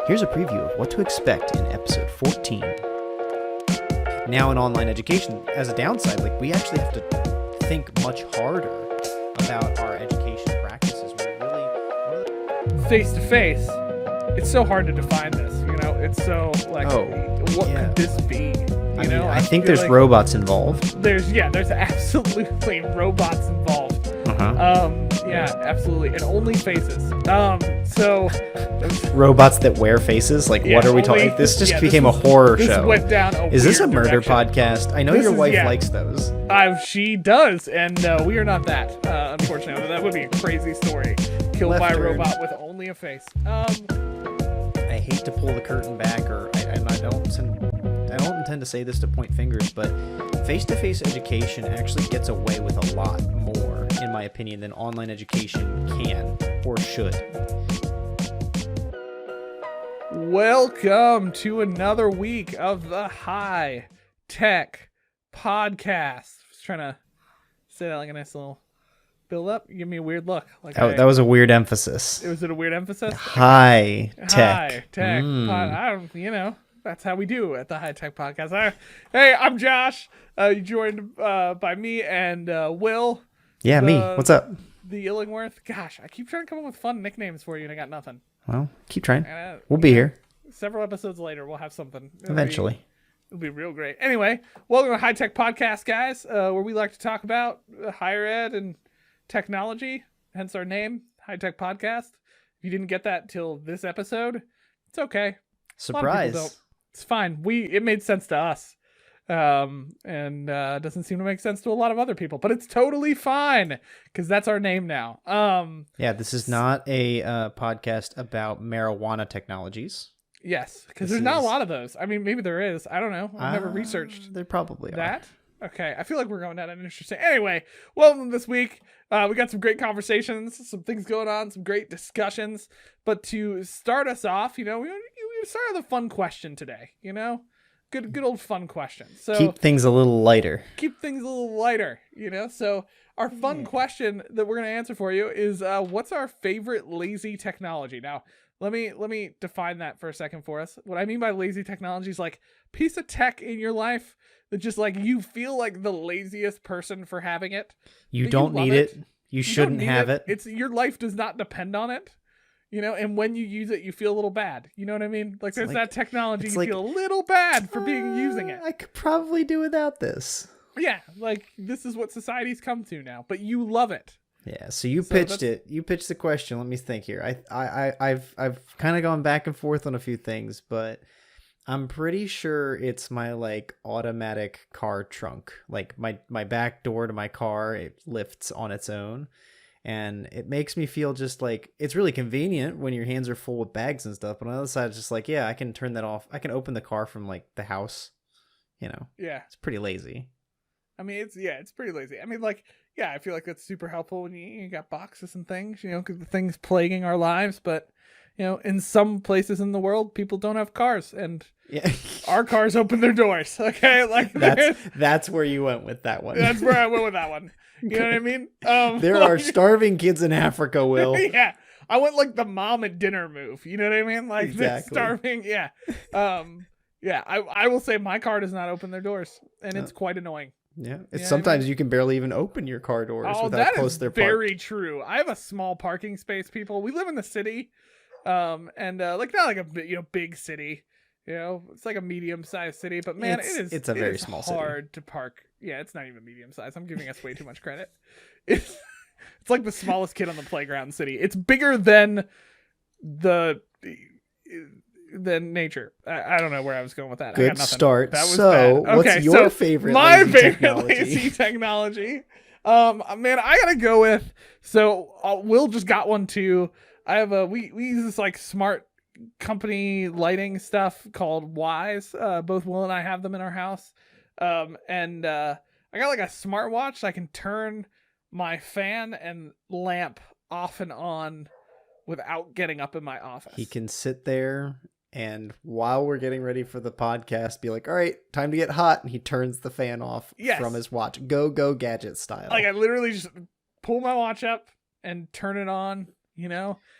Here's a preview of what to expect in episode 14. Now in online education, as a downside, we actually have to think much harder about our education practices. We're really Face-to-face, it's so hard to define this, it's so what could this be? I think there's robots involved. There's absolutely robots involved. Absolutely, and only faces. So robots that wear faces. What are we talking? This just became a horror show. This went down Is this a murder podcast? I know your wife likes those. She does, and we are not that. Unfortunately, that would be a crazy story. Killed by a robot with only a face. I hate to pull the curtain back, I don't intend to say this to point fingers, but face-to-face education actually gets away with a lot more, in my opinion, than online education can or should. Welcome to another week of the High Tech Podcast. I was trying to say that like a nice little build up. You give me a weird look. That was a weird emphasis. Was it a weird emphasis? High tech. High tech. That's how we do at the High Tech Podcast. Hey, I'm Josh. Joined by me and Will. Yeah, me. What's up? The Illingworth. Gosh, I keep trying to come up with fun nicknames for you, and I got nothing. Well, keep trying. We'll be here. Several episodes later, we'll have something. Eventually. It'll be real great. Anyway, welcome to High Tech Podcast, guys, where we like to talk about higher ed and technology, hence our name, High Tech Podcast. If you didn't get that till this episode, it's okay. Surprise. It's fine. It made sense to us. And doesn't seem to make sense to a lot of other people, but it's totally fine because that's our name now. This is not a podcast about marijuana technologies. Yes, because there's not a lot of those. I mean, maybe there is. I don't know. I've never researched. There probably that. Okay, I feel like we're going down an interesting. Anyway, welcome this week. We got some great conversations, some things going on, some great discussions. But to start us off, we start with a fun question today. Good old fun question. So keep things a little lighter. So our fun question that we're gonna answer for you is, what's our favorite lazy technology? Now, let me define that for a second for us. What I mean by lazy technology is piece of tech in your life that just you feel like the laziest person for having it. You don't need it. You shouldn't have it. It's your life does not depend on it. And when you use it, you feel a little bad. You know what I mean? There's that technology, you feel a little bad for using it. I could probably do without this. Yeah, this is what society's come to now, but you love it. Yeah, so you pitched it. You pitched the question. Let me think here. I've kind of gone back and forth on a few things, but I'm pretty sure it's my automatic car trunk. My back door to my car, it lifts on its own. And it makes me feel just it's really convenient when your hands are full with bags and stuff. But on the other side, it's just I can turn that off. I can open the car from the house. Yeah. It's pretty lazy. I mean, it's pretty lazy. I mean, I feel like that's super helpful when you got boxes and things, because the things plaguing our lives. But, in some places in the world, people don't have cars, and our cars open their doors. Okay, that's where you went with that one. That's where I went with that one. You know what I mean? There are starving kids in Africa, Will. Yeah. I went the mom at dinner move. You know what I mean? Exactly. Starving. Yeah. I will say my car does not open their doors, and it's quite annoying. Yeah. Sometimes you can barely even open your car doors without close their park. Very true. I have a small parking space, people. We live in the city. Not a big city. It's like a medium-sized city, but man, it's a very small city. It's hard to park. Yeah, it's not even medium-sized. I'm giving us way too much credit. It's like the smallest kid on the playground city. It's bigger than nature. I don't know where I was going with that. Good I got nothing. start. That was so, bad. What's your favorite lazy technology? Man, I gotta go with. So Will just got one too. I have we use this smart company lighting stuff called Wise. Both Will and I have them in our house. And I got a smartwatch so I can turn my fan and lamp off and on without getting up in my office. He can sit there and while we're getting ready for the podcast, be all right, time to get hot. And he turns the fan off from his watch. Go gadget style. I literally just pull my watch up and turn it on.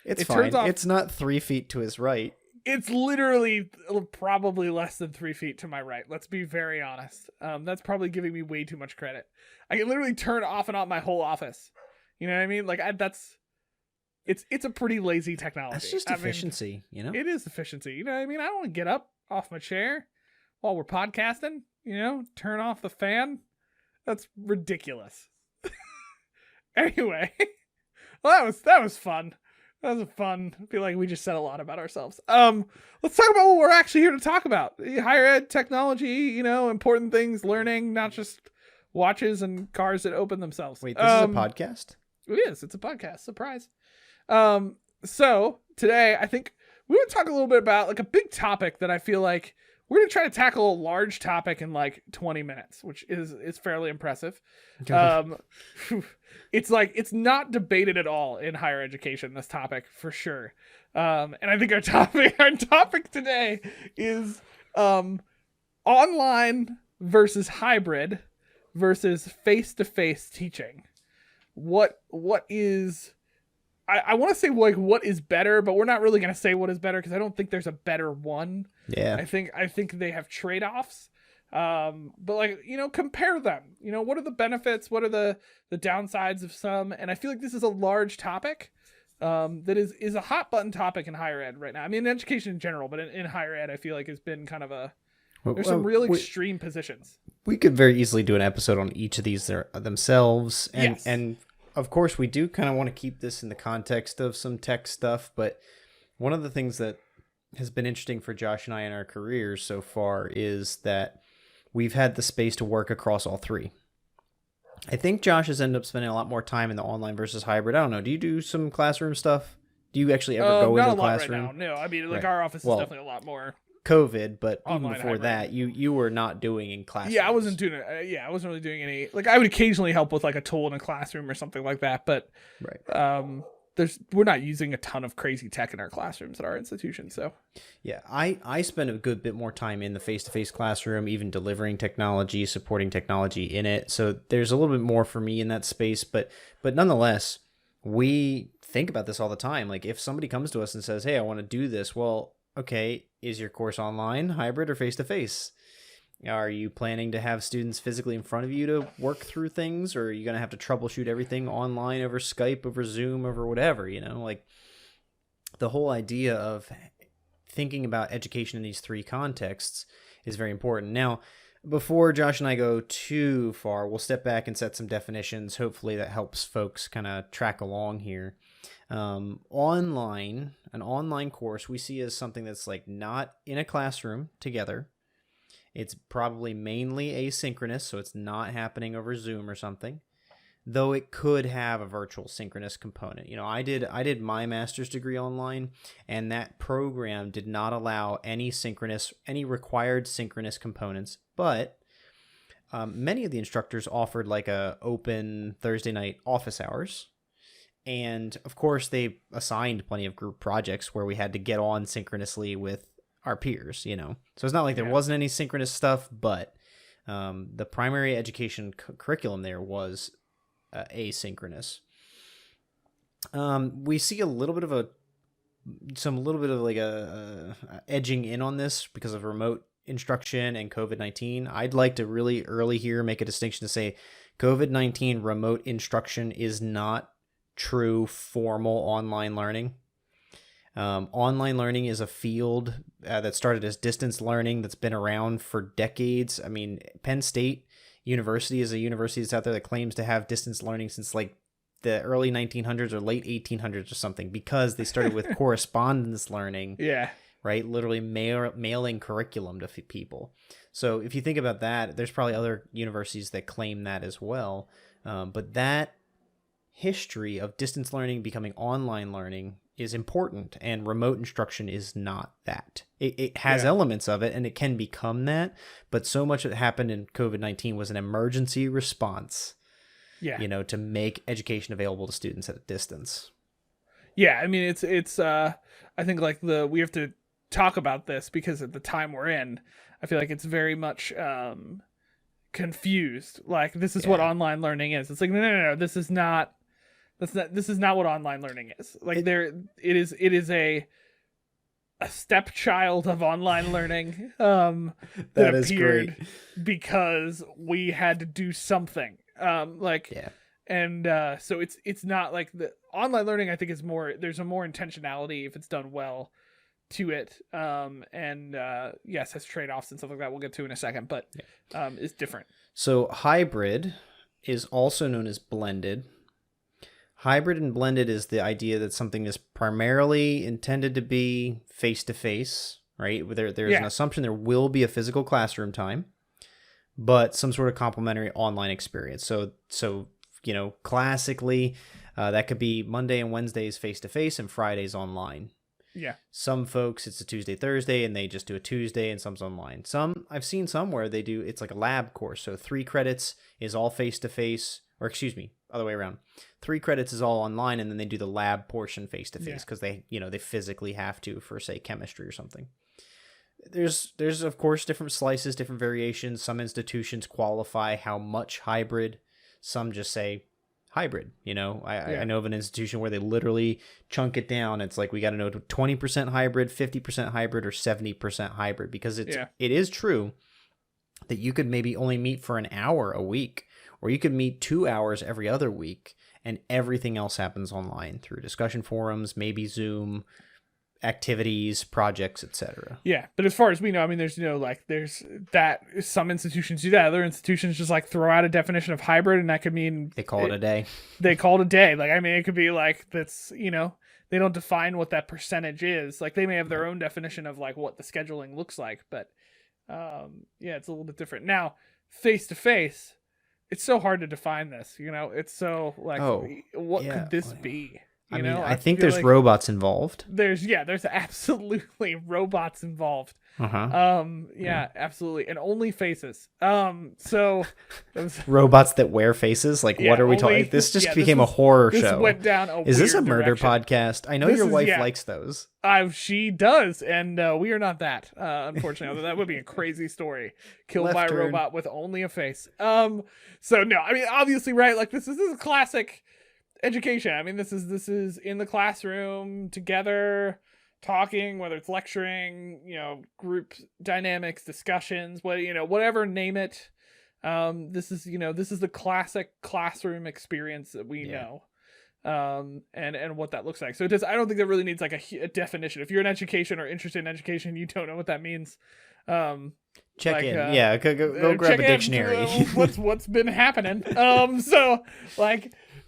It's fine. Turns off. It's not 3 feet to his right. It's literally probably less than 3 feet to my right. Let's be very honest. That's probably giving me way too much credit. I can literally turn off and on my whole office. You know what I mean? Like it's a pretty lazy technology. That's just efficiency, you know? It is efficiency. You know what I mean? I don't want to get up off my chair while we're podcasting, turn off the fan. That's ridiculous. Anyway, well, that was fun. That was fun. I feel like we just said a lot about ourselves. Let's talk about what we're actually here to talk about. Higher ed, technology, important things, learning, not just watches and cars that open themselves. Wait, this is a podcast? It is. It's a podcast. Surprise. So today I think we would talk a little bit about like a big topic that I feel like we're going to try to tackle a large topic in like 20 minutes, which is fairly impressive. It's not debated at all in higher education, this topic for sure. And I think our topic today is, online versus hybrid versus face-to-face teaching. What is, I want to say like what is better, but we're not really going to say what is better because I don't think there's a better one. Yeah. I think they have trade-offs. But like, compare them. What are the benefits? What are the downsides of some? And I feel like this is a large topic that is a hot button topic in higher ed right now. I mean, in education in general, but in higher ed, I feel like it's been kind of there's some real extreme positions. We could very easily do an episode on each of these themselves. And, yes. And of course, we do kind of want to keep this in the context of some tech stuff. But one of the things that has been interesting for Josh and I in our careers so far is that we've had the space to work across all three. I think Josh has ended up spending a lot more time in the online versus hybrid. I don't know. Do you do some classroom stuff? Do you actually ever go into the classroom? Right now. No, I mean, like right. Our office is definitely a lot more COVID, but online, even before hybrid. that, you were not doing in classrooms. Yeah, I wasn't doing it. I wasn't really doing any. Like, I would occasionally help with like a tool in a classroom or something like that, but right. We're not using a ton of crazy tech in our classrooms at our institution. So yeah, I spend a good bit more time in the face-to-face classroom, even delivering technology, supporting technology in it. So there's a little bit more for me in that space, but nonetheless, we think about this all the time. Like if somebody comes to us and says, "Hey, I want to do this," well, okay, is your course online, hybrid, or face-to-face? Are you planning to have students physically in front of you to work through things, or are you going to have to troubleshoot everything online over Skype, over Zoom, over whatever, like the whole idea of thinking about education in these three contexts is very important. Now, before Josh and I go too far, we'll step back and set some definitions. Hopefully that helps folks kind of track along here. An online course we see as something that's like not in a classroom together. It's probably mainly asynchronous, so it's not happening over Zoom or something, though it could have a virtual synchronous component. I did my master's degree online, and that program did not allow any required synchronous components, but many of the instructors offered like a open Thursday night office hours. And of course, they assigned plenty of group projects where we had to get on synchronously with our peers, So it's not like there wasn't any synchronous stuff, but the primary education curriculum there was asynchronous. We see a little bit of a edging in on this because of remote instruction and COVID-19. I'd like to really early here make a distinction to say COVID-19 remote instruction is not true formal online learning. Online learning is a field that started as distance learning that's been around for decades. I mean, Penn State University is a university that's out there that claims to have distance learning since like the early 1900s or late 1800s or something, because they started with correspondence learning. Yeah. Right? Literally mailing curriculum to people. So if you think about that, there's probably other universities that claim that as well. But that history of distance learning becoming online learning is important, and remote instruction is not that. It has elements of it, and it can become that, but so much that happened in COVID-19 was an emergency response, to make education available to students at a distance. Yeah, I mean, it's I think like we have to talk about this because at the time we're in, I feel like it's very much confused. Like, this is what online learning is. It's like, no, this is not what online learning is. Like, it is a stepchild of online learning That is appeared great. because we had to do something. Yeah. And so it's not like the online learning, I think, is more, there's a more intentionality if it's done well to it. And yes, has trade-offs and stuff like that we'll get to in a second, but is different. So hybrid is also known as blended. Hybrid and blended is the idea that something is primarily intended to be face-to-face, right? There's an assumption there will be a physical classroom time, but some sort of complementary online experience. So classically, that could be Monday and Wednesdays face-to-face and Fridays online. Yeah. Some folks, it's a Tuesday, Thursday, and they just do a Tuesday, and some's online. I've seen some where they do, it's like a lab course. So 3 credits is all face-to-face, or excuse me, other way around. 3 credits is all online, and then they do the lab portion face-to-face because they physically have to for, say, chemistry or something. There's of course different slices, different variations. Some institutions qualify how much hybrid. Some just say hybrid. I know of an institution where they literally chunk it down. It's like, we got to know 20% hybrid, 50% hybrid, or 70% hybrid, because it is true that you could maybe only meet for an hour a week, or you could meet 2 hours every other week, and everything else happens online through discussion forums, maybe Zoom, activities, projects, etc. Yeah, but as far as we know, I mean, there's there's that some institutions do that. Other institutions just like throw out a definition of hybrid, and that could mean they call it a day. They call it a day. Like, I mean, it could be like that's they don't define what that percentage is. Like, they may have their own definition of like what the scheduling looks like, but it's a little bit different. Now, face to face, it's so hard to define this. It's so like, what could this be? I think there's robots involved. There's absolutely robots involved. Absolutely, and only faces. So robots that wear faces. Like, what are we talking? This just became a horror show. This went down a Is this a weird murder direction. podcast? I know your wife likes those. She does, and we are not that. Unfortunately, although that would be a crazy story. Killed by a robot with only a face. So no, I mean, obviously, right? Like, this is a classic education. I mean, this is in the classroom together, talking, whether it's lecturing, group dynamics, discussions, whatever, name it. This is the classic classroom experience that we know, and what that looks like. So I don't think that really needs like a definition. If you're in education or interested in education, you don't know what that means. Check in. Go grab a dictionary. What's been happening?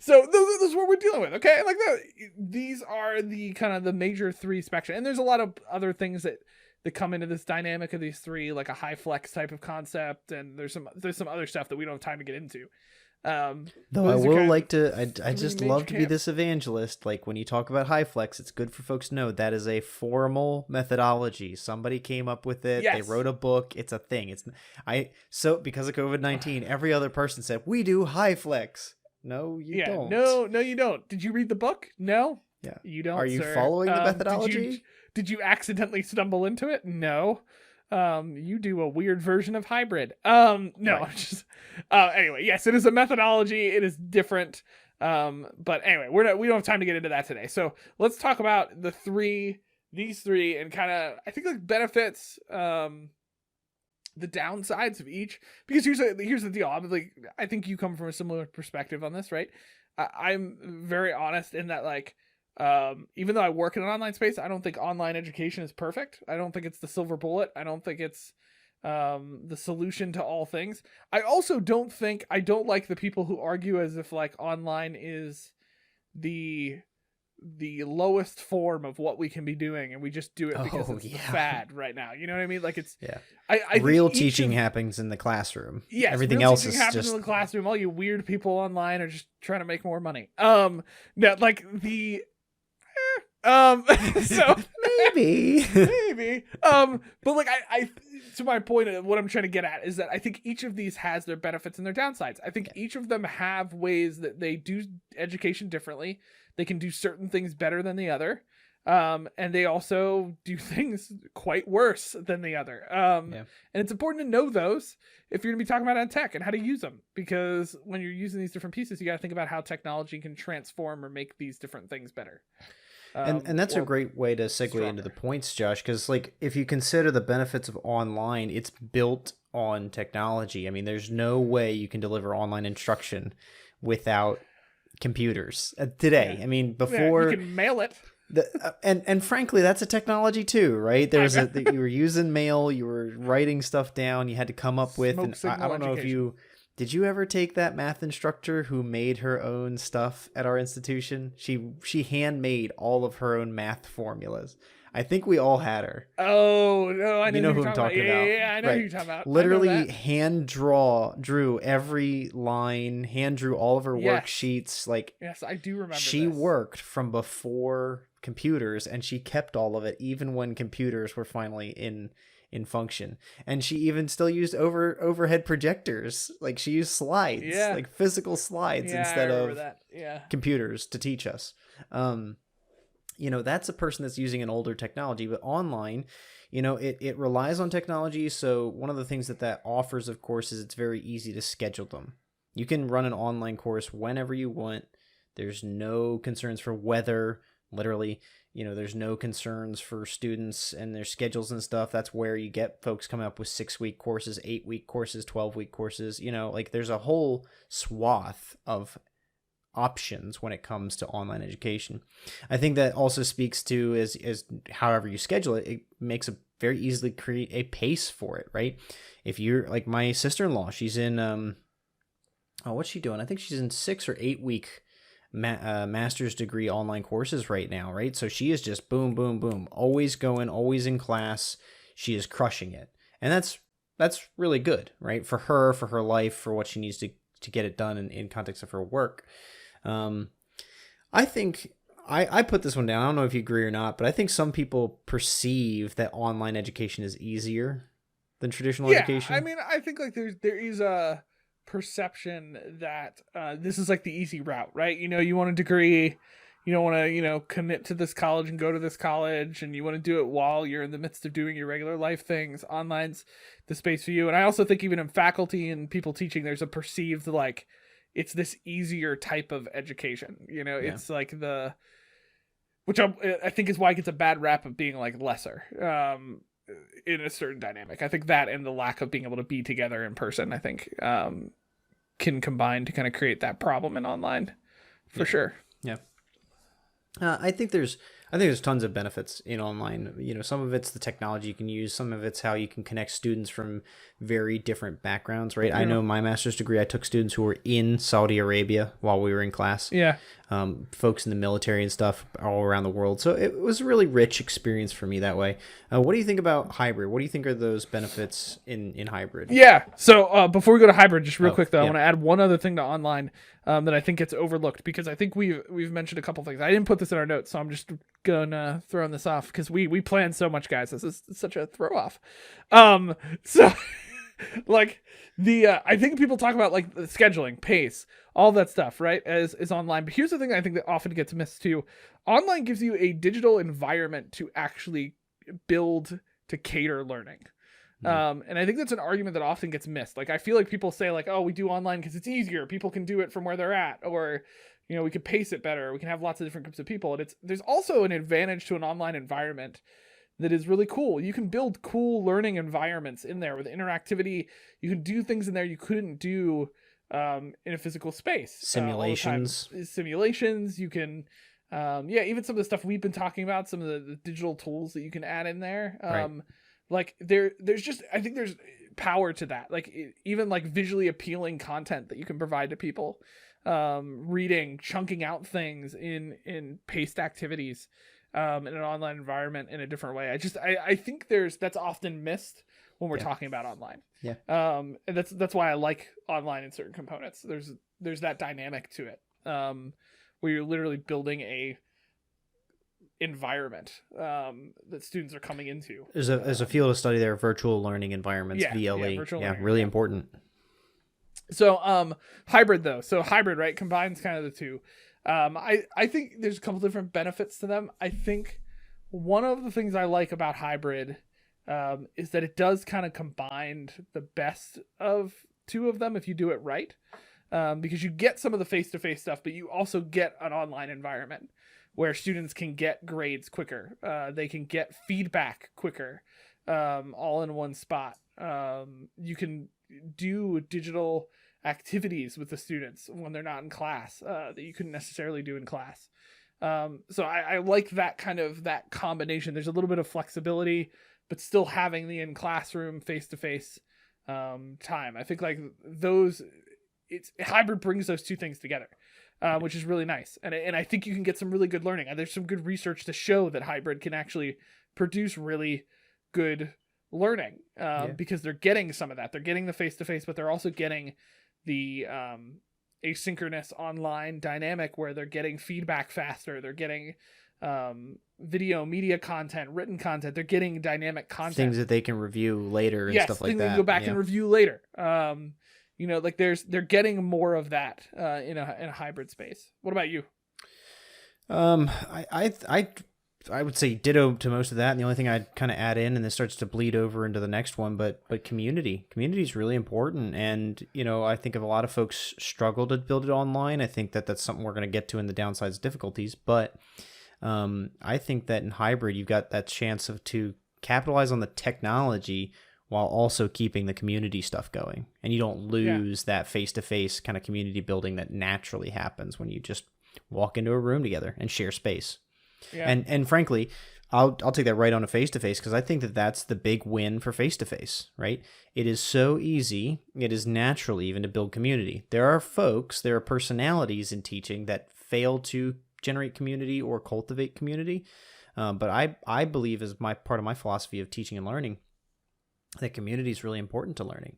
So this is what we're dealing with, okay? Like, these are the kind of the major 3 spectrum, and there's a lot of other things that come into this dynamic of these 3, like a high flex type of concept, and there's some other stuff that we don't have time to get into. Though I will like to, I just love to be this evangelist. Like, when you talk about high flex, it's good for folks to know that is a formal methodology. Somebody came up with it. Yes. They wrote a book. It's a thing. So because of COVID-19, every other person said, we do high flex. No, you don't. No, you don't. Did you read the book? No. Yeah. You don't. Are you following the methodology? Did you accidentally stumble into it? No. You do a weird version of hybrid. No. Right. Just anyway, yes, it is a methodology. It is different. But anyway, we don't have time to get into that today. So let's talk about these three, and kind of, I think, like, benefits, the downsides of each, because here's the deal. I think you come from a similar perspective on this, right? I'm very honest in that, like, even though I work in an online space, I don't think online education is perfect. I don't think it's the silver bullet. I don't think it's the solution to all things. I also don't like the people who argue as if like online is the lowest form of what we can be doing, and we just do it because it's the fad right now. You know what I mean? Like, it's I real teaching happens in the classroom. Yes, everything else is happens just in the classroom. All you weird people online are just trying to make more money. No, like so maybe but like I to my point of what I'm trying to get at is that I think each of these has their benefits and their downsides. I think each of them have ways that they do education differently. They can do certain things better than the other. And they also do things quite worse than the other. And it's important to know those if you're going to be talking about ed tech and how to use them, because when you're using these different pieces, you got to think about how technology can transform or make these different things better. And that's a or great way to segue into the stronger. points, Josh, because like if you consider the benefits of online, it's built on technology. I mean, there's no way you can deliver online instruction without computers today. Yeah. I mean, Yeah, you before can mail it. and frankly, that's a technology too, right? There was I you were using mail, you were writing stuff down, you had to come up with. Smoke And I signal don't know if education. you did you ever take that math instructor who made her own stuff at our institution? She handmade all of her own math formulas. I think we all had her. Oh no, I know You who know you're who I'm talking about. talking Yeah, about, yeah, yeah, I know who right? you're talking about. I know Literally that. drew every line, hand drew all of her Yes. worksheets. Like Yes, I do remember she this. worked from before computers, and she kept all of it even when computers were finally in function. And she even still used overhead projectors. Like she used slides, Yeah. like physical slides Yeah, I instead remember of that. Yeah. computers to teach us. That's a person that's using an older technology. But online, it relies on technology. So one of the things that offers, of course, is it's very easy to schedule them. You can run an online course whenever you want. There's no concerns for weather. Literally, there's no concerns for students and their schedules and stuff. That's where you get folks coming up with 6-week courses, 8-week courses, 12-week courses. Like there's a whole swath of options when it comes to online education. I think that also speaks to is however you schedule it, it makes a very easily create a pace for it, right? If you're like my sister-in-law, she's in what's she doing? I think she's in 6 or 8 week master's degree online courses right now, right? So she is just boom, boom, boom, always going, always in class. She is crushing it, and that's really good, right? For her life, for what she needs to get it done in context of her work. I think I put this one down. I don't know if you agree or not, but I think some people perceive that online education is easier than traditional education. I mean, I think like there is a perception that this is like the easy route, right? You want a degree, you don't want to, commit to this college and go to this college, and you want to do it while you're in the midst of doing your regular life things. Online's the space for you. And I also think even in faculty and people teaching, there's a perceived like it's this easier type of education. It's like which I think is why it gets a bad rap of being like lesser in a certain dynamic. I think that and the lack of being able to be together in person, I think can combine to kind of create that problem in online for sure. Yeah. I think there's tons of benefits in online. Some of it's the technology you can use. Some of it's how you can connect students from very different backgrounds, right? Yeah. I know my master's degree, I took students who were in Saudi Arabia while we were in class. Yeah. Folks in the military and stuff all around the world. So it was a really rich experience for me that way. What do you think about hybrid? What do you think are those benefits in hybrid? Yeah. So before we go to hybrid, just real quick though, I want to add one other thing to online that I think gets overlooked, because I think we've mentioned a couple things. I didn't put this in our notes, so I'm just gonna throw this off because we plan so much, guys. This is such a throw off. So like I think people talk about like the scheduling, pace, all that stuff, right? As is online. But here's the thing I think that often gets missed too. Online gives you a digital environment to actually build to cater learning. And I think that's an argument that often gets missed. Like I feel like people say like, oh, we do online because it's easier. People can do it from where they're at, or we could pace it better. We can have lots of different groups of people. And there's also an advantage to an online environment that is really cool. You can build cool learning environments in there with interactivity. You can do things in there you couldn't do in a physical space. Simulations. Simulations. You can, even some of the stuff we've been talking about, some of the digital tools that you can add in there. Right. Like there's just, I think there's power to that. Like even like visually appealing content that you can provide to people, reading, chunking out things in paced activities, in an online environment in a different way. I think that's often missed when we're talking about online. Yeah. And that's why I like online in certain components. There's that dynamic to it, where you're literally building a environment that students are coming into. There's a field of study there, virtual learning environments, VLE. Virtual learning, learning, really important. So hybrid though. So hybrid, right, combines kind of the two. I think there's a couple different benefits to them. I think one of the things I like about hybrid is that it does kind of combine the best of two of them if you do it right. Because you get some of the face-to-face stuff, but you also get an online environment. where students can get grades quicker. They can get feedback quicker, all in one spot. You can do digital activities with the students when they're not in class that you couldn't necessarily do in class. So I like that that combination. There's a little bit of flexibility, but still having the in classroom face-to-face time. I think like hybrid brings those two things together, which is really nice. And I think you can get some really good learning. And there's some good research to show that hybrid can actually produce really good learning because they're getting some of that. They're getting the face-to-face, but they're also getting the asynchronous online dynamic where they're getting feedback faster. They're getting video, media content, written content. They're getting dynamic content. Things that they can review later and stuff like that. Things they can go back and review later. Like they're getting more of that in a hybrid space. What about you? I would say ditto to most of that. And the only thing I'd kind of add in, and this starts to bleed over into the next one, but community is really important. And, I think if a lot of folks struggle to build it online, I think that that's something we're going to get to in the downsides difficulties. But I think that in hybrid, you've got that chance to capitalize on the technology while also keeping the community stuff going. And you don't lose that face-to-face kind of community building that naturally happens when you just walk into a room together and share space. Yeah. And frankly, I'll take that right on a face-to-face because I think that that's the big win for face-to-face, right? It is so easy. It is natural even to build community. There are personalities in teaching that fail to generate community or cultivate community. But I believe as part of my philosophy of teaching and learning that community is really important to learning.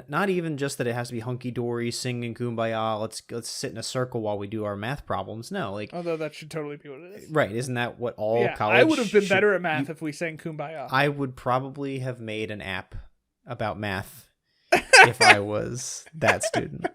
Not even just that it has to be hunky-dory, singing kumbaya, let's sit in a circle while we do our math problems. No, although that should totally be what it is. Right, isn't that what all college I would have been better at math if we sang kumbaya. I would probably have made an app about math if I was that student.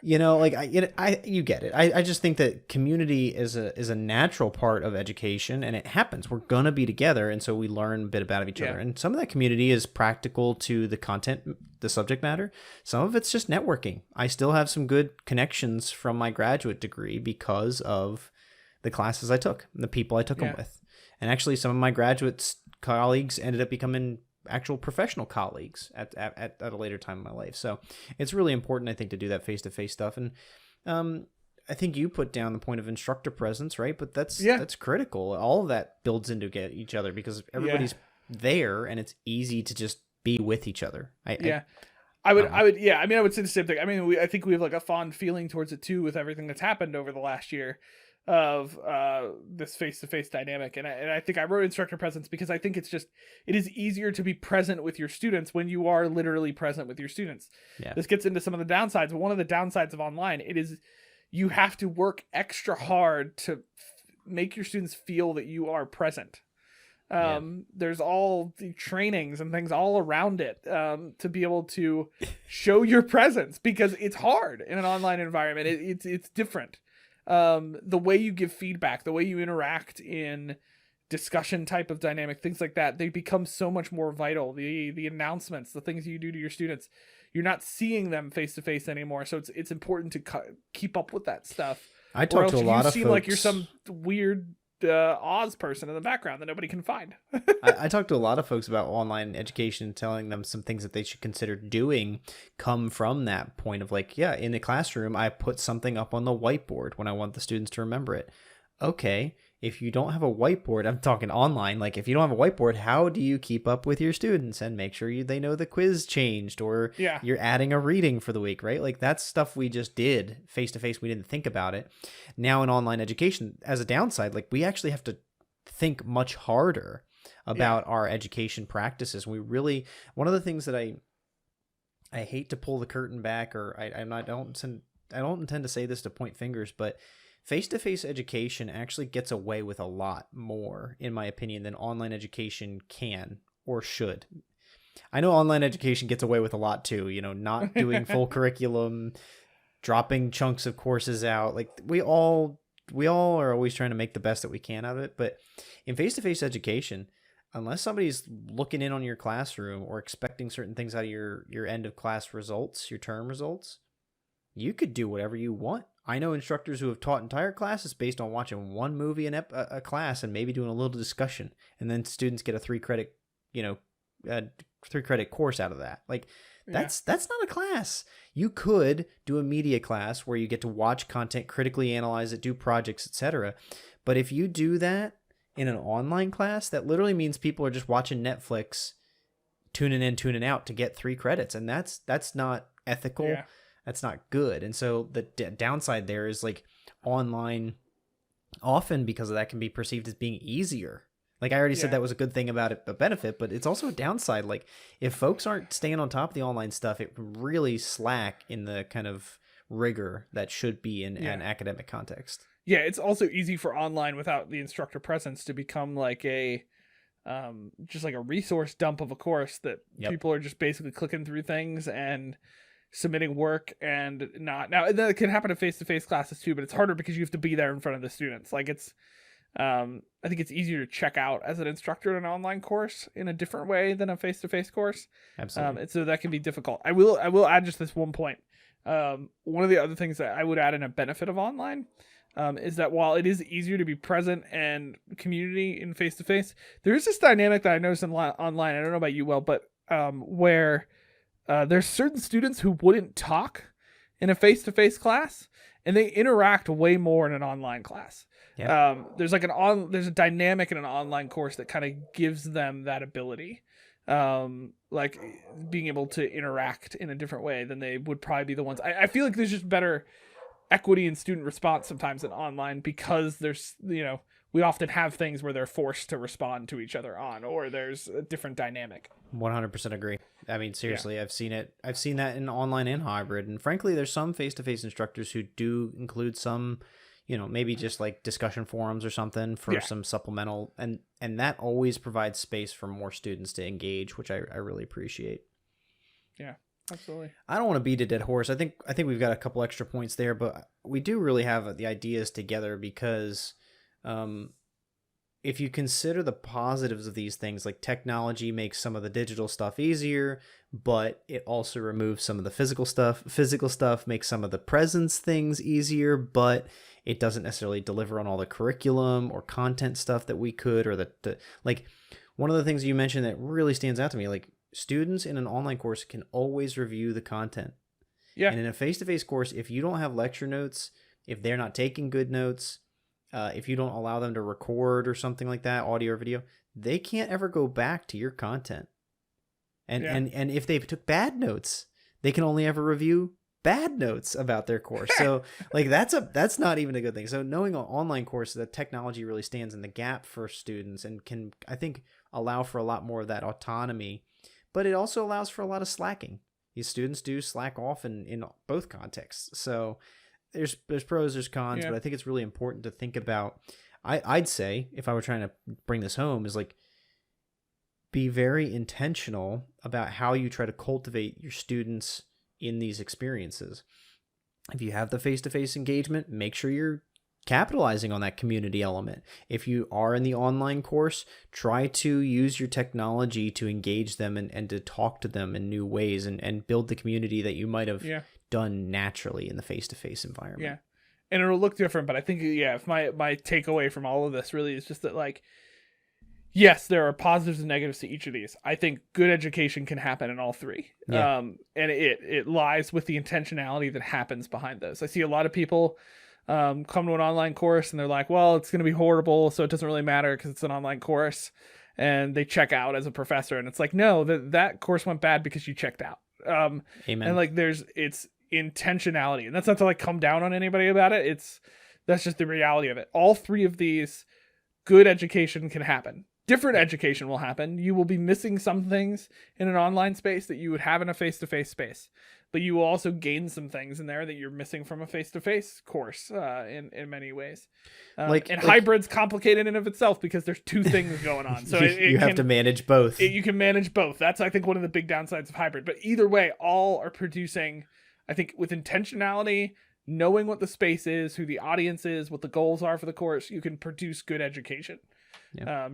You get it. I just think that community is a natural part of education, and it happens. We're gonna be together, and so we learn a bit about each other. And some of that community is practical to the content, the subject matter. Some of it's just networking. I still have some good connections from my graduate degree because of the classes I took, and the people I took them with. And actually, some of my graduate colleagues ended up becoming actual professional colleagues at a later time in my life. So it's really important, I think, to do that face-to-face stuff. And I think you put down the point of instructor presence, right? But that's critical. All of that builds into each other because everybody's there and it's easy to just be with each other. I would say the same thing. I think we have like a fond feeling towards it too with everything that's happened over the last year of this face-to-face dynamic, and I think I wrote instructor presence because I think it is easier to be present with your students when you are literally present with your students. This gets into some of the downsides. One of the downsides of online, you have to work extra hard to make your students feel that you are present. There's all the trainings and things all around it to be able to show your presence because it's hard in an online environment. It's different. The way you give feedback, the way you interact in discussion type of dynamic, things like that, they become so much more vital. The announcements, the things you do to your students, you're not seeing them face to face anymore. So it's important to keep up with that stuff. I talk to a lot of folks. You seem like you're some weird Oz person in the background that nobody can find. I talk to a lot of folks about online education, telling them some things that they should consider doing come from that point of in the classroom, I put something up on the whiteboard when I want the students to remember it. Okay, if you don't have a whiteboard, I'm talking online, if you don't have a whiteboard, how do you keep up with your students and make sure they know the quiz changed or you're adding a reading for the week, right? That's stuff we just did face-to-face. We didn't think about it. Now in online education, as a downside, we actually have to think much harder about our education practices. One of the things that I hate to pull the curtain back, or I don't intend to say this to point fingers, but face-to-face education actually gets away with a lot more, in my opinion, than online education can or should. I know online education gets away with a lot too, not doing full curriculum, dropping chunks of courses out. We all are always trying to make the best that we can out of it. But in face-to-face education, unless somebody's looking in on your classroom or expecting certain things out of your end of class results, your term results, you could do whatever you want. I know instructors who have taught entire classes based on watching one movie in a class and maybe doing a little discussion, and then students get a 3-credit, 3-credit course out of that. Like, that's not a class. You could do a media class where you get to watch content, critically analyze it, do projects, etc. But if you do that in an online class, that literally means people are just watching Netflix, tuning in, tuning out to get 3 credits, and that's not ethical. Yeah. That's not good. And so the downside there is, like, online often, because of that, can be perceived as being easier. Like, I already said that was a good thing about it, a benefit, but it's also a downside. Like, if folks aren't staying on top of the online stuff, it really slack in the kind of rigor that should be in an academic context. Yeah, it's also easy for online without the instructor presence to become like a just like a resource dump of a course that people are just basically clicking through things and submitting work and not. Now, that can happen in face-to-face classes too, but it's harder because you have to be there in front of the students. Like, it's I think it's easier to check out as an instructor in an online course in a different way than a face-to-face course. Absolutely. And so that can be difficult. I will add just this one point. One of the other things that I would add in a benefit of online is that while it is easier to be present and community in face-to-face, there is this dynamic that I noticed online. I don't know about you, Will, but where there's certain students who wouldn't talk in a face-to-face class, and they interact way more in an online class. Yeah. There's a dynamic in an online course that kind of gives them that ability, like being able to interact in a different way than they would probably be the ones. I feel like there's just better equity in student response sometimes in online, because there's, we often have things where they're forced to respond to each other on, or there's a different dynamic. 100% agree. I mean, seriously, I've seen that in online and hybrid. And frankly, there's some face-to-face instructors who do include some, maybe just like discussion forums or something for some supplemental, and that always provides space for more students to engage, which I really appreciate. Yeah, absolutely. I don't want to beat a dead horse. I think we've got a couple extra points there, but we do really have the ideas together because, if you consider the positives of these things, like technology makes some of the digital stuff easier, but it also removes some of the physical stuff. Physical stuff makes some of the presence things easier, but it doesn't necessarily deliver on all the curriculum or content stuff that we could, or like one of the things you mentioned that really stands out to me, like students in an online course can always review the content. Yeah. And in a face-to-face course, if you don't have lecture notes, if they're not taking good notes, if you don't allow them to record or something like that, audio or video, they can't ever go back to your content. And if they took bad notes, they can only ever review bad notes about their course. So like that's not even a good thing. So knowing an online course, that technology really stands in the gap for students and can, I think, allow for a lot more of that autonomy, but it also allows for a lot of slacking. These students do slack off in both contexts. So there's pros, there's cons, but I think it's really important to think about. I'd say, if I were trying to bring this home, is like, be very intentional about how you try to cultivate your students in these experiences. If you have the face-to-face engagement, make sure you're capitalizing on that community element. If you are in the online course, try to use your technology to engage them and to talk to them in new ways and build the community that you might have done naturally in the face-to-face environment. Yeah. And it'll look different, but I think, if my takeaway from all of this really is just that, like, yes, there are positives and negatives to each of these. I think good education can happen in all three. Yeah. And it lies with the intentionality that happens behind those. I see a lot of people come to an online course and they're like, well, it's going to be horrible, so it doesn't really matter because it's an online course. And they check out as a professor. And it's like, no, that course went bad because you checked out. Amen. And like, it's intentionality. And that's not to like come down on anybody about it. That's just the reality of it. All three of these, good education can happen. Different education will happen. You will be missing some things in an online space that you would have in a face-to-face space, but you will also gain some things in there that you're missing from a face-to-face course in many ways. Hybrid's complicated in of itself because there's two things going on. So you have to manage both. You can manage both. That's, I think, one of the big downsides of hybrid. But either way, all are producing, I think, with intentionality, knowing what the space is, who the audience is, what the goals are for the course, you can produce good education.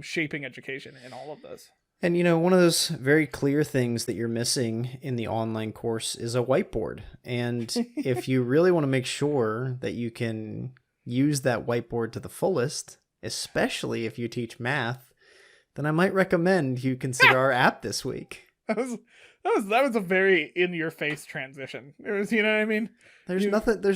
Shaping education in all of those. And one of those very clear things that you're missing in the online course is a whiteboard. And if you really want to make sure that you can use that whiteboard to the fullest, especially if you teach math, then I might recommend you consider our app this week. That was a very in your face transition. It was, you know what I mean? There's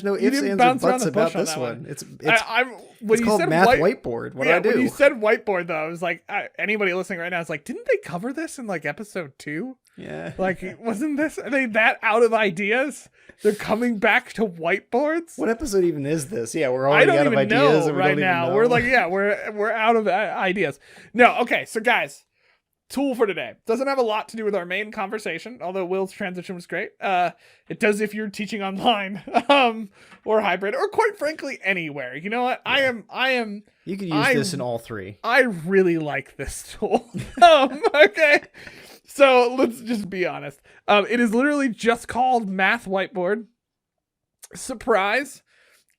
no ifs, ands, or buts about this one. It's called MathWhiteBoard. What do I do? When you said whiteboard, though, I was like, anybody listening right now is like, didn't they cover this in like episode 2? Yeah. Like, wasn't this? Are they that out of ideas? They're coming back to whiteboards. What episode even is this? Yeah, we're already out of ideas. And right now, we're like, we're out of ideas. No, okay, so guys. Tool for today doesn't have a lot to do with our main conversation, although Will's transition was great. It does if you're teaching online, or hybrid, or quite frankly anywhere. You know what? I am. You could use this in all 3. I really like this tool. Okay, so let's just be honest. It is literally just called MathWhiteBoard. Surprise!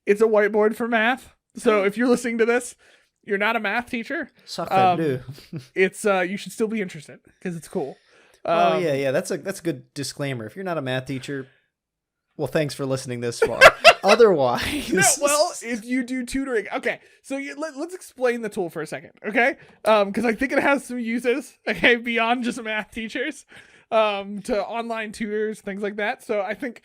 It's a whiteboard for math. So if you're listening to this, you're not a math teacher. It's you should still be interested because it's cool. Yeah. That's a good disclaimer. If you're not a math teacher, well, thanks for listening this far. Otherwise, no, well, if you do tutoring, okay. So let's explain the tool for a second, okay? Because I think it has some uses, okay, beyond just math teachers, to online tutors, things like that. So I think,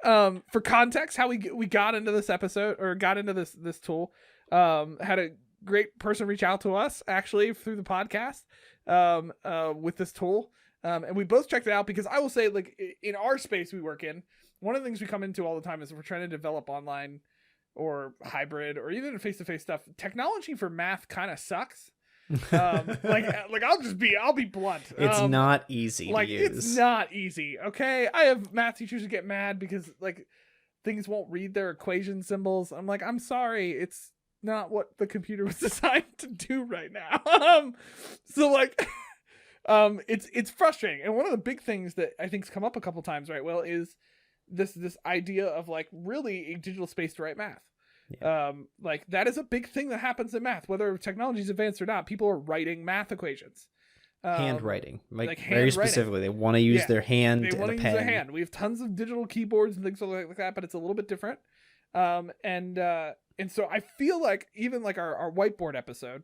for context, how we got into this episode or got into this tool, had a great person reach out to us actually through the podcast with this tool, and we both checked it out because I will say, like, in our space we work in, one of the things we come into all the time is if we're trying to develop online or hybrid or even face-to-face stuff, technology for math kind of sucks. Like I'll be blunt. It's not easy to use. It's not easy. Okay, I have math teachers who get mad because like things won't read their equation symbols. I'm like, I'm sorry, it's not what the computer was designed to do right now. So like, it's frustrating. And one of the big things that I think's come up a couple times, right, Will, is this idea of like really a digital space to write math. Yeah. Like that is a big thing that happens in math, whether technology is advanced or not. People are writing math equations. Handwriting, like very specifically, they want to use their hand. They want to use their hand. We have tons of digital keyboards and things like that, but it's a little bit different. And so I feel like even like our whiteboard episode,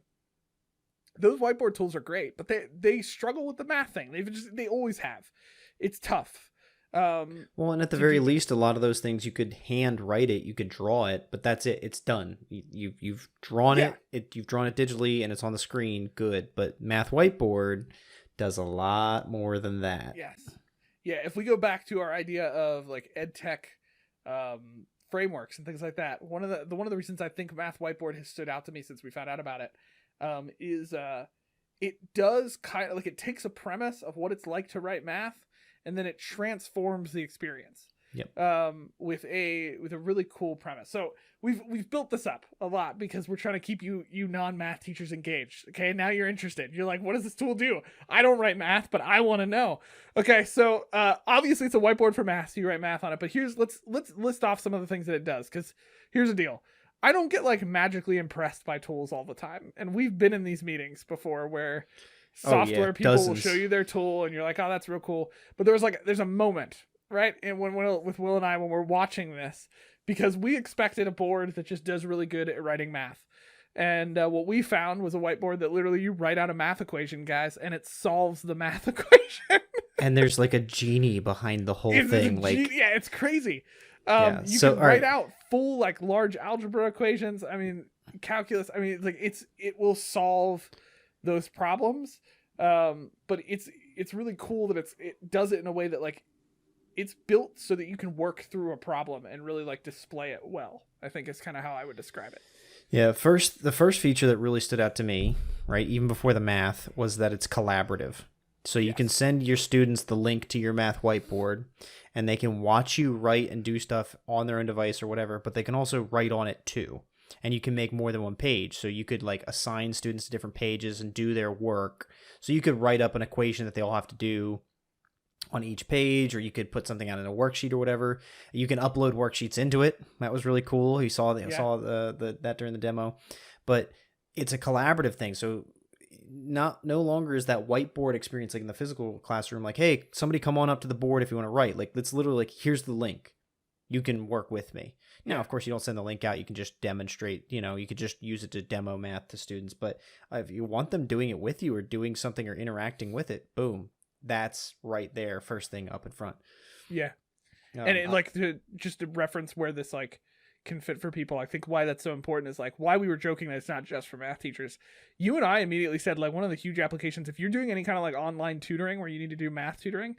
those whiteboard tools are great, but they struggle with the math thing. They always have. It's tough. Well, and at the very least, a lot of those things you could hand write it, you could draw it, but that's it. It's done. You've drawn it. You've drawn it digitally, and it's on the screen. Good, but MathWhiteBoard does a lot more than that. Yes. Yeah. If we go back to our idea of like ed tech, frameworks and things like that, one of the reasons I think MathWhiteBoard has stood out to me since we found out about it, is it does kind of like, it takes a premise of what it's like to write math, and then it transforms the experience. Yep. With a really cool premise. So we've built this up a lot because we're trying to keep you non-math teachers engaged. Okay, now you're interested. You're like, what does this tool do? I don't write math, but I want to know. Okay, so obviously it's a whiteboard for math, so you write math on it. But let's list off some of the things that it does. Because here's the deal. I don't get like magically impressed by tools all the time, and we've been in these meetings before where software people will show you their tool, and you're like, oh, that's real cool. But there's a moment, right? And with Will and I, when we're watching this, because we expected a board that just does really good at writing math. And what we found was a whiteboard that literally you write out a math equation, guys, and it solves the math equation. And there's like a genie behind the whole thing. Yeah, it's crazy. You can write out full like large algebra equations. I mean, calculus. I mean, like it will solve those problems. But it's really cool that it does it in a way that like it's built so that you can work through a problem and really like display it well. I think is kind of how I would describe it. Yeah, the first feature that really stood out to me, right, even before the math, was that it's collaborative. So you can send your students the link to your MathWhiteBoard, and they can watch you write and do stuff on their own device or whatever, but they can also write on it too. And you can make more than one page. So you could like assign students to different pages and do their work. So you could write up an equation that they all have to do on each page, or you could put something out in a worksheet or whatever. You can upload worksheets into it. That was really cool. You saw that during the demo. But it's a collaborative thing. So no longer is that whiteboard experience like in the physical classroom, like, hey, somebody come on up to the board if you want to write. Like, it's literally like, here's the link. You can work with me. Now, of course, you don't send the link out. You can just demonstrate, you could just use it to demo math to students. But if you want them doing it with you or doing something or interacting with it, boom, that's right there, first thing up in front. Yeah. And just to reference where this like can fit for people, I think why that's so important is like why we were joking that it's not just for math teachers. You and I immediately said like one of the huge applications, if you're doing any kind of like online tutoring where you need to do math tutoring,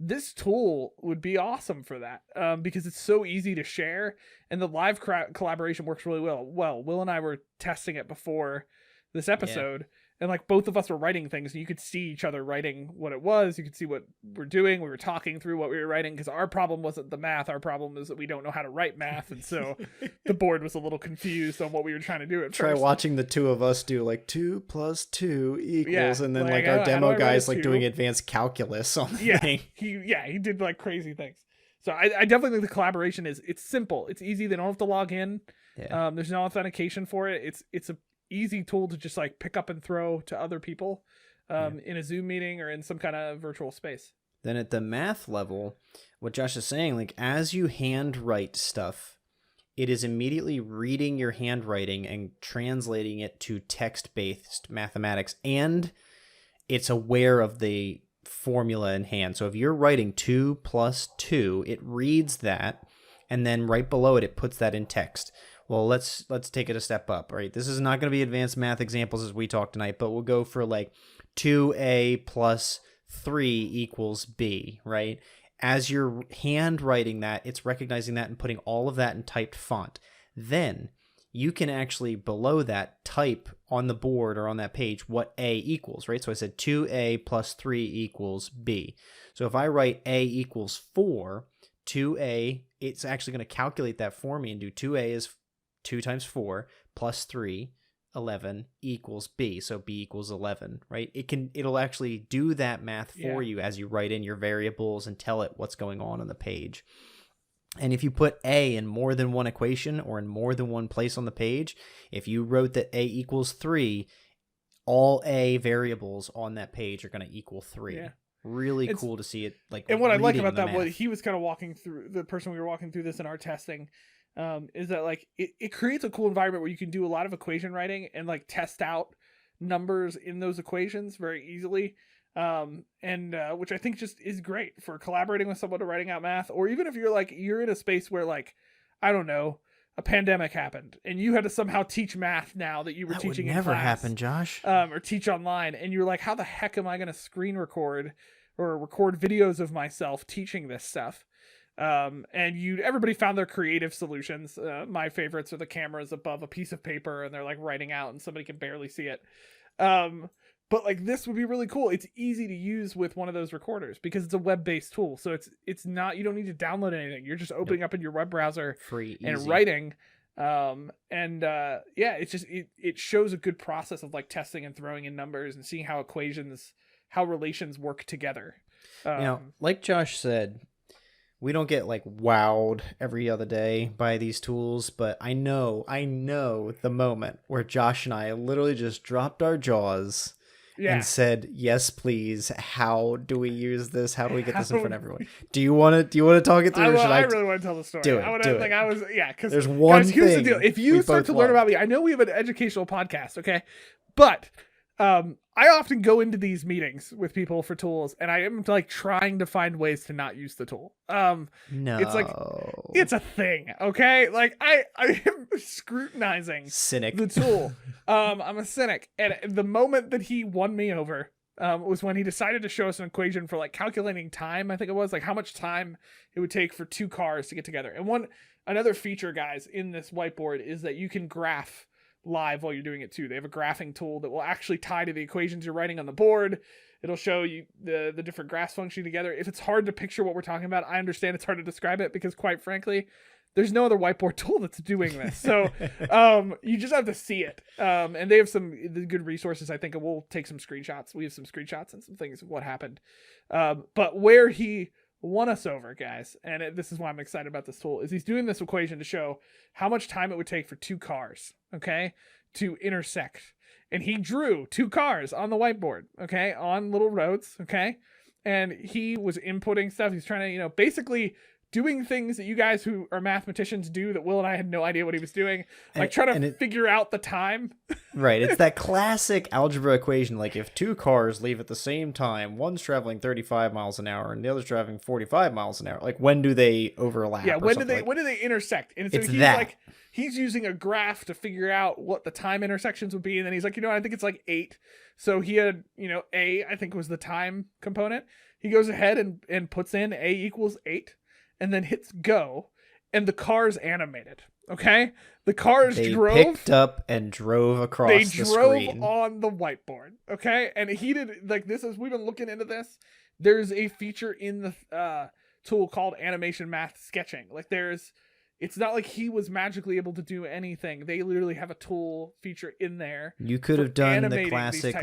this tool would be awesome for that, because it's so easy to share and the live collaboration works really well. Will and I were testing it before this episode, and like both of us were writing things, and you could see each other writing what it was. You could see what we're doing. We were talking through what we were writing because our problem wasn't the math. Our problem is that we don't know how to write math, and so the board was a little confused on what we were trying to do at Try first. watching the two of us do like 2 + 2 equals, and then like our demo guy's like doing advanced calculus on the thing. He did like crazy things. So I definitely think the collaboration it's simple. It's easy. They don't have to log in. Yeah. There's no authentication for it. It's a easy tool to just like pick up and throw to other people in a Zoom meeting or in some kind of virtual space. Then at the math level, what Josh is saying, like as you handwrite stuff, it is immediately reading your handwriting and translating it to text-based mathematics, and it's aware of the formula in hand. So if you're writing 2 + 2, it reads that, and then right below it, it puts that in text. Well, let's take it a step up, right? This is not going to be advanced math examples as we talk tonight, but we'll go for like 2a + 3 = b, right? As you're handwriting that, it's recognizing that and putting all of that in typed font. Then you can actually below that type on the board or on that page what a equals, right? So I said 2a + 3 = b. So if I write a = 4, 2a, it's actually going to calculate that for me and do 2a is 2 × 4 + 3, 11 = b. So b = 11, right? It'll actually do that math for you as you write in your variables and tell it what's going on the page. And if you put a in more than one equation or in more than one place on the page, if you wrote that a = 3, all a variables on that page are going to equal 3. Yeah. Really cool to see it. And what I like about that, what he was kind of walking through, the person we were walking through this in our testing, is that like it creates a cool environment where you can do a lot of equation writing and like test out numbers in those equations very easily, which I think just is great for collaborating with someone to writing out math, or even if you're in a space where like, I don't know, a pandemic happened and you had to somehow teach math now that you were teaching in class. Never happened, Josh. Or teach online, and you're like, how the heck am I going to screen record or record videos of myself teaching this stuff? And everybody found their creative solutions. My favorites are the cameras above a piece of paper and they're like writing out and somebody can barely see it. But like this would be really cool. It's easy to use with one of those recorders because it's a web-based tool. So it's not, you don't need to download anything. You're just opening up in your web browser and writing. It's just, it shows a good process of like testing and throwing in numbers and seeing how relations work together. Like Josh said, we don't get like wowed every other day by these tools, but I know the moment where Josh and I literally just dropped our jaws and said, "Yes, please. How do we use this? How do we get this in front of everyone? Do you want to talk it through? I really want to tell the story. Do it. Because there's one thing. Here's the deal. If you start to learn about me, I know we have an educational podcast, okay, but I often go into these meetings with people for tools, and I am like trying to find ways to not use the tool. No, it's like it's a thing, okay? Like I am scrutinizing the tool. I'm a cynic, and the moment that he won me over was when he decided to show us an equation for like calculating time. I think it was like how much time it would take for 2 cars to get together. And another feature, guys, in this whiteboard is that you can graph live while you're doing it too. They have a graphing tool that will actually tie to the equations you're writing on the board. It'll show you the different graphs functioning together. If it's hard to picture what we're talking about, I understand it's hard to describe it because quite frankly, there's no other whiteboard tool that's doing this. So you just have to see it. And they have some good resources. I think we'll take some screenshots. We have some screenshots and some things of what happened. But where he won us over, guys, and this is why I'm excited about this tool, is he's doing this equation to show how much time it would take for 2 cars, okay, to intersect. And he drew 2 cars on the whiteboard, okay, on little roads, okay? And he was inputting stuff. He's trying to, basically doing things that you guys who are mathematicians do that Will and I had no idea what he was doing. Like trying to figure out the time. Right. It's that classic algebra equation. Like if 2 cars leave at the same time, one's traveling 35 miles an hour and the other's traveling 45 miles an hour. Like when do they overlap? Yeah. When do they intersect? And so he's using a graph to figure out what the time intersections would be. And then he's like, I think it's like 8. So he had, A, I think was the time component. He goes ahead and puts in A equals 8. And then hits go, and the car's animated. Okay, the cars picked up and drove across the screen. They drove on the whiteboard. Okay, and he did this is we've been looking into this. There's a feature in the tool called animation math sketching. It's not like he was magically able to do anything. They literally have a tool feature in there. You could have done the classic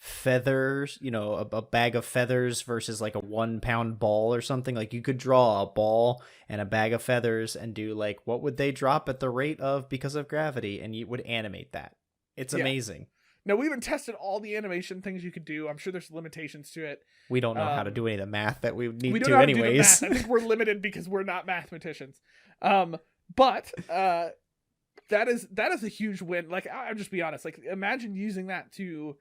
feathers, a bag of feathers versus like a 1-pound ball or something. Like you could draw a ball and a bag of feathers and do like what would they drop at the rate of because of gravity, and you would animate that. It's amazing. Now we even tested all the animation things you could do. I'm sure there's limitations to it. We don't know how to do any of the math that we need we to anyways. I think we're limited because we're not mathematicians. But that is a huge win. Like I'll just be honest. Like imagine using that to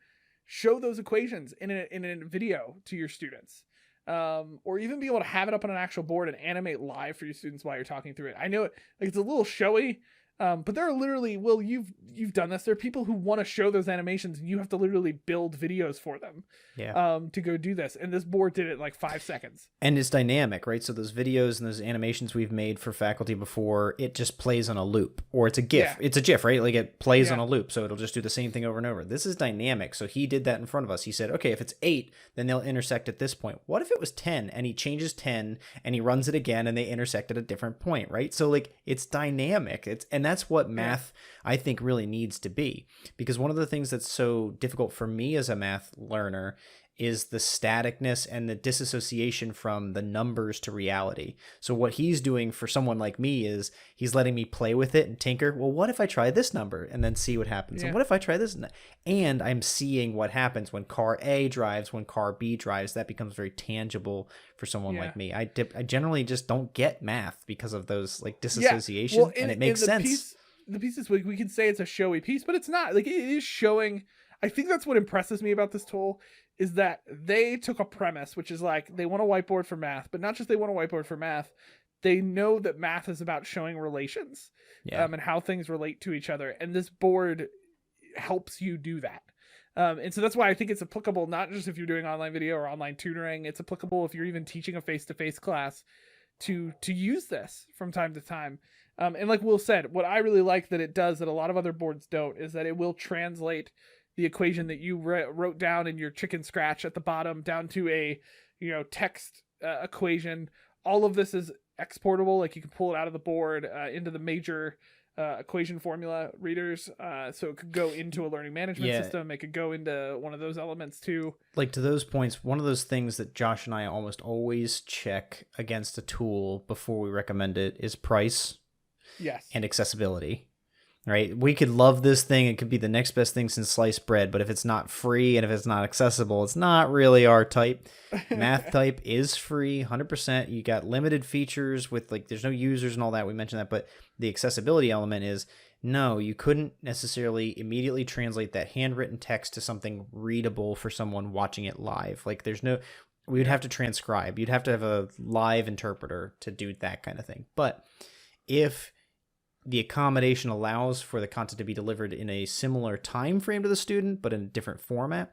show those equations in a video to your students, or even be able to have it up on an actual board and animate live for your students while you're talking through it. I know it's a little showy, but there are literally, Will, you've done this. There are people who want to show those animations, and you have to literally build videos for them. Yeah. To go do this, and this board did it in like 5 seconds. And it's dynamic, right? So those videos and those animations we've made for faculty before, it just plays on a loop, or it's a GIF. Yeah. It's a GIF, right? Like it plays on a loop, so it'll just do the same thing over and over. This is dynamic. So he did that in front of us. He said, okay, if it's 8, then they'll intersect at this point. What if it was 10 and he changes 10 and he runs it again and they intersect at a different point, right? So like it's dynamic. And that's what math I think really needs to be, because one of the things that's so difficult for me as a math learner is the staticness and the disassociation from the numbers to reality. So what he's doing for someone like me is he's letting me play with it and tinker. Well, what if I try this number and then see what happens? And what if I try this? And I'm seeing what happens when car A drives, when car B drives. That becomes very tangible for someone like me. I generally just don't get math because of those like disassociation, and it makes sense. The piece this week, we can say it's a showy piece, but it's not. Like it is showing. I think that's what impresses me about this tool is that they took a premise, which is like they want a whiteboard for math, but not just they want a whiteboard for math. They know that math is about showing relations, and how things relate to each other. And this board helps you do that. And so that's why I think it's applicable, not just if you're doing online video or online tutoring. It's applicable if you're even teaching a face-to-face class to use this from time to time. And like Will said, what I really like that it does that a lot of other boards don't is that it will translate the equation that you wrote down in your chicken scratch at the bottom down to a text equation. All of this is exportable. Like you can pull it out of the board into the major equation formula readers, so it could go into a learning management system. It could go into one of those elements too. Like to those points, one of those things that Josh and I almost always check against a tool before we recommend it is price. Yes. And accessibility. Right? We could love this thing. It could be the next best thing since sliced bread, but if it's not free and if it's not accessible, it's not really our type. Math type is free, 100%. You got limited features with like, there's no users and all that. We mentioned that, but the accessibility element is no, you couldn't necessarily immediately translate that handwritten text to something readable for someone watching it live. Like we would have to transcribe. You'd have to have a live interpreter to do that kind of thing. But if the accommodation allows for the content to be delivered in a similar time frame to the student, but in a different format,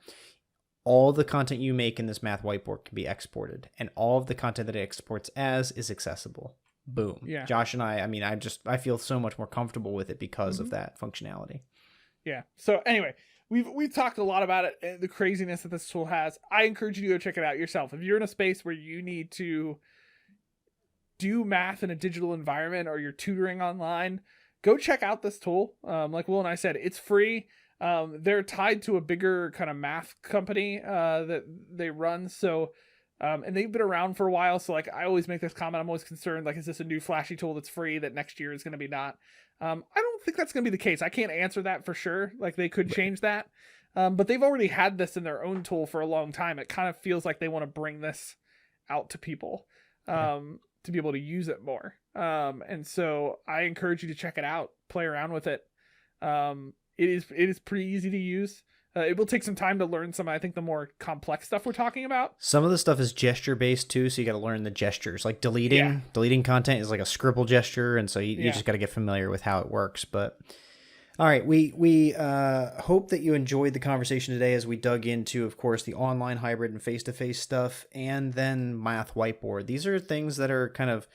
all the content you make in this Math Whiteboard can be exported, and all of the content that it exports as is accessible. Boom. Yeah. Josh and I feel so much more comfortable with it because of that functionality. Yeah. So anyway, we've talked a lot about it and the craziness that this tool has. I encourage you to go check it out yourself. If you're in a space where you need to do math in a digital environment or you're tutoring online, go check out this tool. Like Will and I said, it's free. They're tied to a bigger kind of math company that they run. So And they've been around for a while. So like, I always make this comment. I'm always concerned, like, is this a new flashy tool that's free that next year is going to be not? I don't think that's going to be the case. I can't answer that for sure. Like, they could change that. But they've already had this in their own tool for a long time. It kind of feels like they want to bring this out to people to be able to use it more. And so I encourage you to check it out, play around with it. It is pretty easy to use. It will take some time to learn some, I think, the more complex stuff we're talking about. Some of the stuff is gesture based too, so you got to learn the gestures. Like deleting content is like a scribble gesture, and so you just got to get familiar with how it works. But all right, we hope that you enjoyed the conversation today as we dug into, of course, the online, hybrid, and face-to-face stuff, and then MathWhiteBoard. These are things that are kind of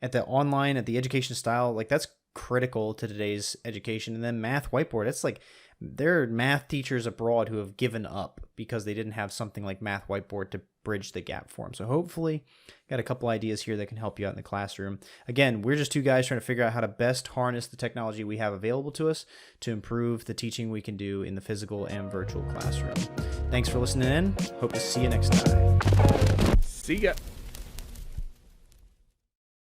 at the online, at the education style, like that's critical to today's education. And then MathWhiteBoard, it's like there are math teachers abroad who have given up because they didn't have something like MathWhiteBoard to bridge the gap for them. So hopefully got a couple ideas here that can help you out in the classroom. Again, we're just two guys trying to figure out how to best harness the technology we have available to us to improve the teaching we can do in the physical and virtual classroom. Thanks for listening in. Hope to see you next time. See ya.